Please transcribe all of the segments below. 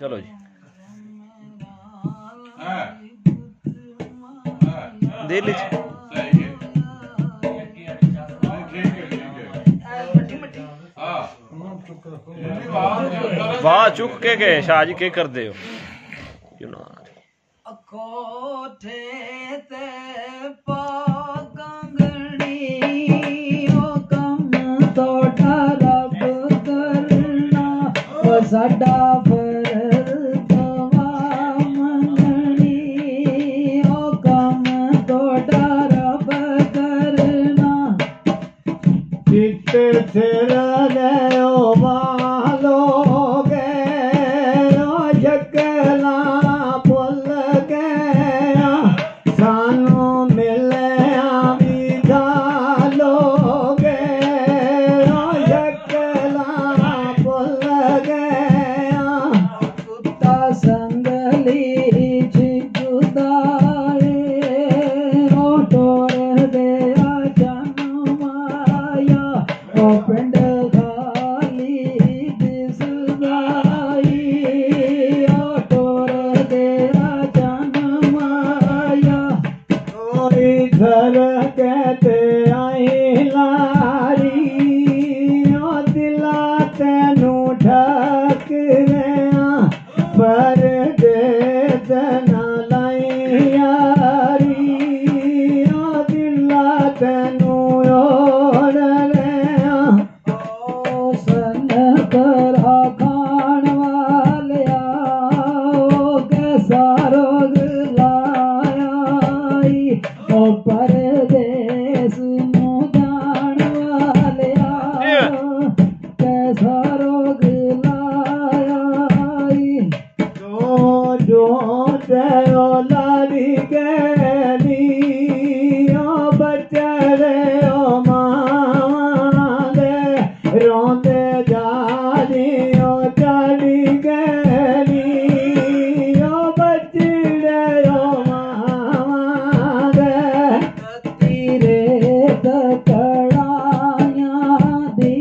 चलो जी दिल्ली वाह चुक के गए शाह जी के कर दे हो साडा फर्ज दवा मंगनी ओ कम तोड़ा रब करना चित सिर ले मालोगे जगला भुल गया सानू मिले विधा लोगे जगला भुल गया कुत्ता संगली जुदाए ओ टोर दया जनमाया ओ पिंड खाली दिसदाई ओ टोर दया जनमाया कोई घर कहते आई लारी ओ दिला तेनू ढक रहा पर दे तना लाई यारी ओ दिला तेनू ओढ़ रहा ओ सन करा खान वालिया ओ कैसा रोग लाया ओ परदेस नू जान वालिया कैसा रोग लाया तो जो तेरो लाड़ी गली ओ बचरे ओ माले रोंदे जानी ओ चढ़ी गली ओ बचरे ओ माले तीरे कड़ाया दी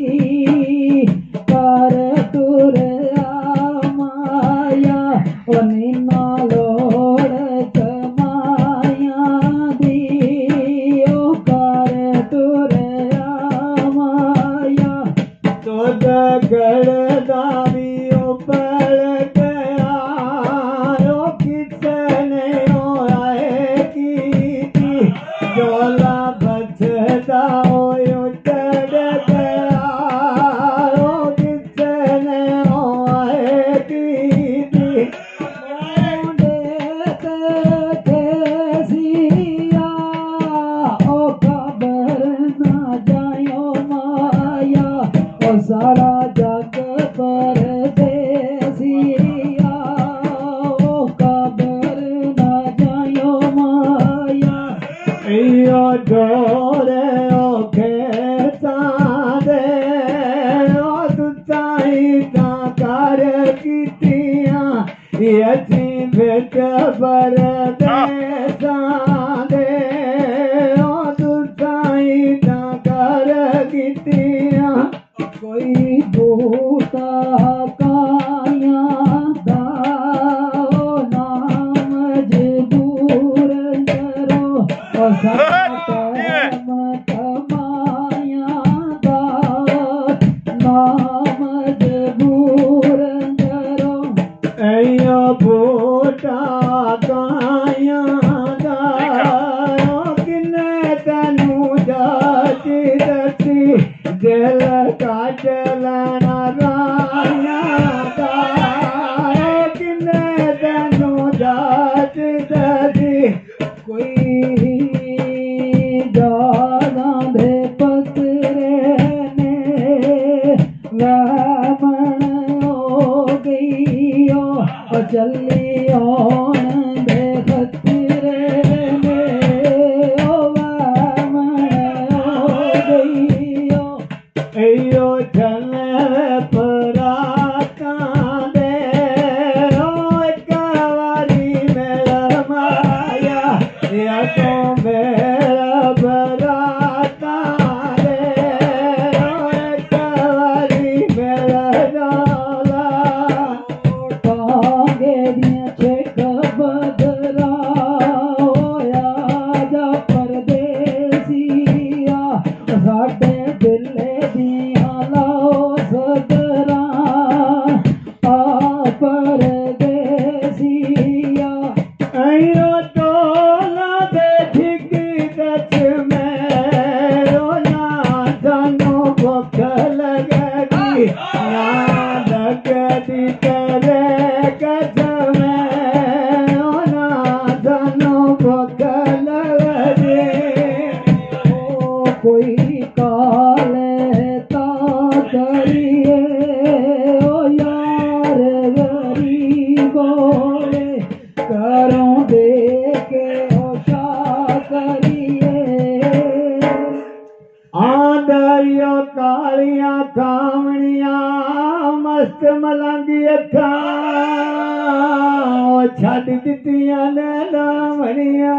कर तुर माया ओ नीना लोड़ कमाया दी ओ कर तुर माया तो गड़दा भी ऊपर गया ओ कितने ओ आए की जोला बचदा ओ चढ़ गया ओ कितने ओ आए की सिया ओ खबर ना जायो माया ओ सारा जग पर देसिया ओ खबर ना जायो माया यो डोरे ओ खेता दे ओ तुताई ता कर कीतियां यथी बेट पर देसा दे ओ तुताई ता कर कीतियां कोई बूटा काया दा ओ नाम मजबूर करो ओ सतम कमाया दा नाम मजबूर करो ऐयो बूटा काया दा किने तनू जाची दसी दिल का चलना राया दा किने तनू जाच दसी कोई जाना दे पतरे ने वमन हो गई ओ चली ओन दे खतरे में ओ वमन हो गई ओ चले पराता दे ओ कवारी मेरा माया या तो मेरा बराता दे ओ कवारी मेरा जाला लागे दियां छेक बदरा होया जा परदेसिया साडे दिले दियां लाओ सदरा आ परदेसिया अयो टोला दे ठीक कच मेरो ना जानो भूख लगेगी ना लगती करे कच मेरो ना जानो भूख लगेगी ओ कोई काले ता करिए ओ यार गरीबों करों दे के ओछा करिए आंदरियो कालियां कामणियां मस्त मलंगी अखां छड़ दित्तियां ने लावणियां